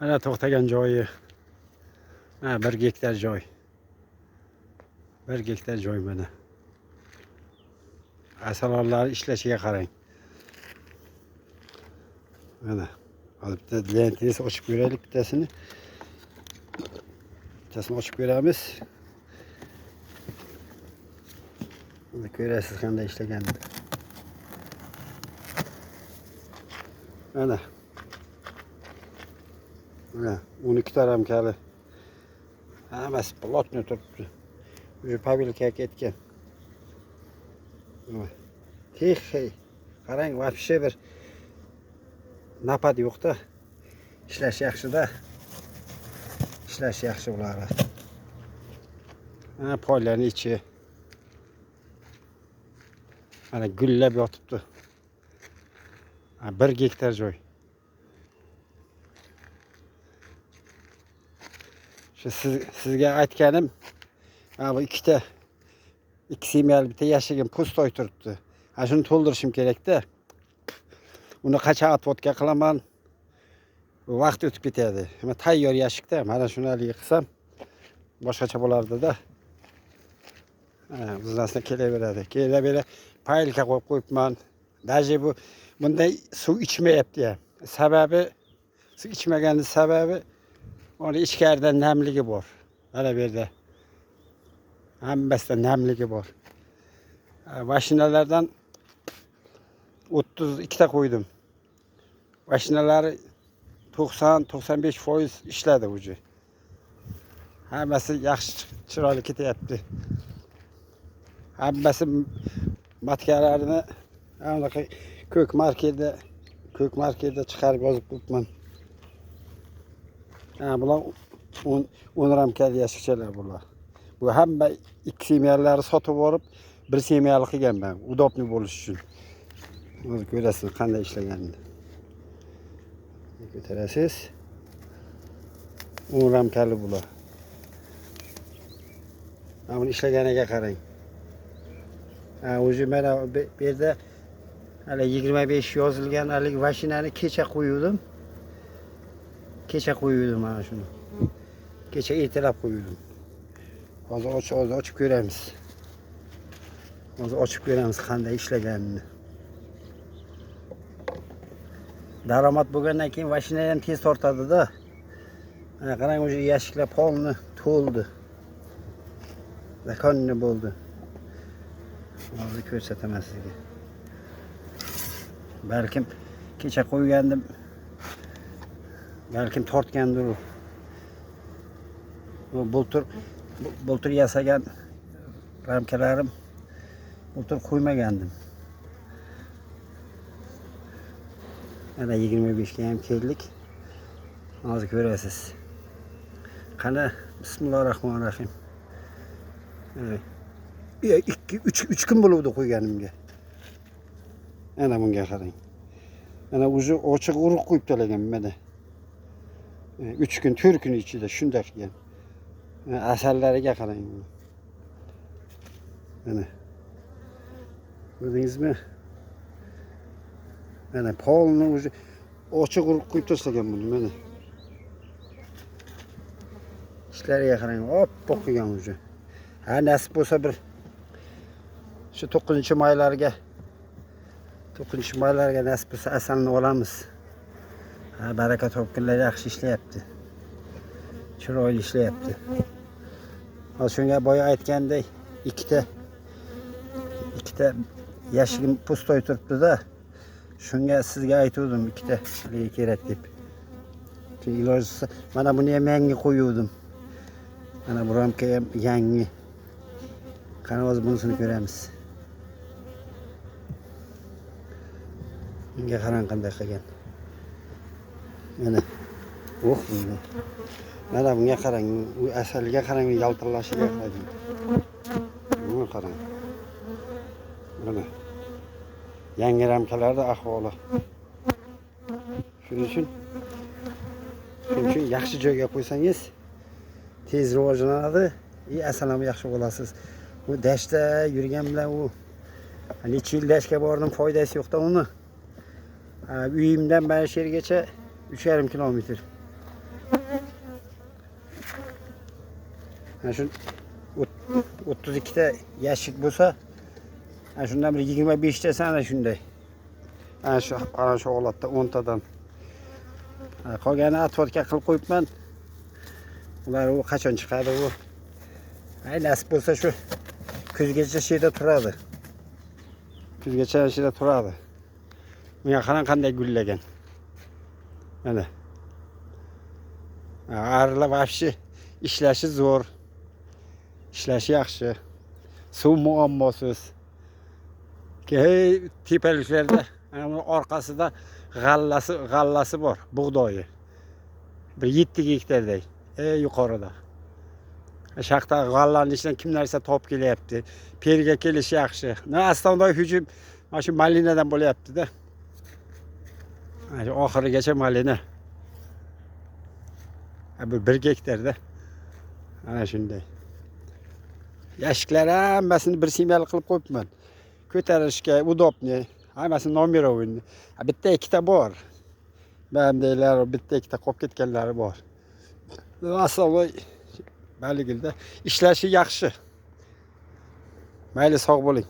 Mana to'xtagan joyi. Ha, 1 gektar joy. 1 gektar joy mana. Asalonlar ishlashiga qarang. Mana. Hozir bitta lentini ochib ko'raylik bittasini. Bittasini ochib ko'ramiz. Buni ko'rasiz qanday ishlaganini. Mana. Mana 12 ta ramkali. Hammasi plotni turibdi. Уже pavilkaga ketgan. Tixey. Qarang, вообще bir napad yo'q-da. Ishlash yaxshi-da. Ishlash yaxshi ular. Ha, pollarni ichi. Mana gullab yotibdi. 1 gektar joy. Şu sizga aytganim, bu ikkita semiyali bitta yashigim pustoy turibdi. Ha, shuni to'ldirishim kerak-da. Uni qachon отводка qilaman? Vaqt o'tib ketadi. Mana tayyor yashikda, mana shuni haliga qilsam boshqacha bo'lardi-da. Biznesga kelaveradi. Kelaveradi. Paylka qo'yib qo'yibman. Даже bunday suv ichmayapti ham. Sababi, suv ichmagani sababi onu ichkarida namligi bor. Mana bu yerda hammasida namligi bor. Mashinalardan 32 ta qo'ydim. Mashinalari 90-95% ishladi uje. Hammasi yaxshi chiroyli ketyapti. Hammasi matkalarini anaqa ko'k markerda chiqarib yozib qo'yibman. Bular 10 ramkali yashikchalar bular. Bu hamma 2 semiyalari sotib olib, 1 semiyali qilganman, udobni bo'lish uchun. O'zi ko'rasiz qanday ishlaganini. Ko'tarasiz. 10 ramkali bular. Buni ishlaganiga qarang. O'zi mana bu yerda hali 25 yozilgan hali mashinani kecha qo'ydim mana shuni. Kecha ertalab qo'ydim. Hozir ochib ko'ramiz. Hozir ochib ko'ramiz qanday ishlaganini. Daromad bo'lgandan keyin mashina ham tez tortadi-da. Mana qarang, o'sha yashiklar polni to'ldi. Zakonni bo'ldi. Hozir ko'rsataman sizga. Balkim kecha qo'ygandim. Balkim tortgandir u. Bultur yasagan ramkalarim bultur qo'ymagandim. Mana 25 ga ham keldik. Hozir ko'rasiz. Qani, bismillahirrohmanirrohim. 3 kun bo'ldi qo'yganimga. Ana bunga qarang. Mana o'zi ochiq urug' qo'yib talagan mana. 3 kun, 4 kun ichida shunday qilgan. Asallariga qarang. Mana. Ko'rdingizmi? Mana polni o'zi ochiq urug' qo'yib tashlagan buni mana. Ishlariga qarang, oppoq qilgan o'zi. Ha, nasib bo'lsa bir shu 9-maylarga nasib bo'lsa asalni olamiz. Ha, baraka topkinlar yaxshi ishlayapti. Chiroyli ishlayapti. Hozir shunga boya aytgandek, ikkita yashigim pustoy turibdi-da. Shunga sizga aytuvdim, ikkita kerak deb. Ilojisi mana buni ham yangi qo'yuvdim. Mana bu ramka ham yangi. Qani hozir bunisini ko'ramiz. Bunga qarang qanday qilgan. Mana. Mana bunga qarang, u asaliga qarang, yaltirlashiga qarang. Buni qarang. Mana. Yangi ramkalarda ahvoli. Shuning uchun yaxshi joyga qo'ysangiz tez rivojlanadi, asalami yaxshi bo'lasiz. Bu dashda yurgan bilan u necha yil dashga bordim, foydasi yo'q-da uni. Uyimdan mana shu yergacha 3,5 kilometr. Ana shu 32 ta yashik bo'lsa, ana shundan bir 25 tasi ana shunday. Ana shu holatda 10 tadan. Qolgani atvodka qilib qo'yibman. Ular u qachon chiqadi u? Ay nasib bo'lsa shu kuzgacha sheda turadi. Kuzgacha sheda turadi. Bunga qarang qanday gullagan. Mana. Arlar vobshe ishlashi zo'r. Ishlashi yaxshi. Suv muammosiz. Tepaliklarda ana orqasida g'allasi bor, bug'doyi. Bir 7 gektarday. Yuqorida. Shaqda g'allarning ichidan kim narsa topib kelyapti. Perga kelish yaxshi. Astondoy hujum mana shu malinadan bo'lyapti-da. Mana oxirigacha malina. Bu 1 gektarda. Ana shunday. Yashiklar hammasini bir semyali qilib qo'yibman. Ko'tarishga udobni, hammasi nomerovni. Bitta ikkita bor. Bandaylar bitta ikkita qolib ketganlari bor. Asloy baligilda ishlashi yaxshi. Mayli, sog' bo'ling.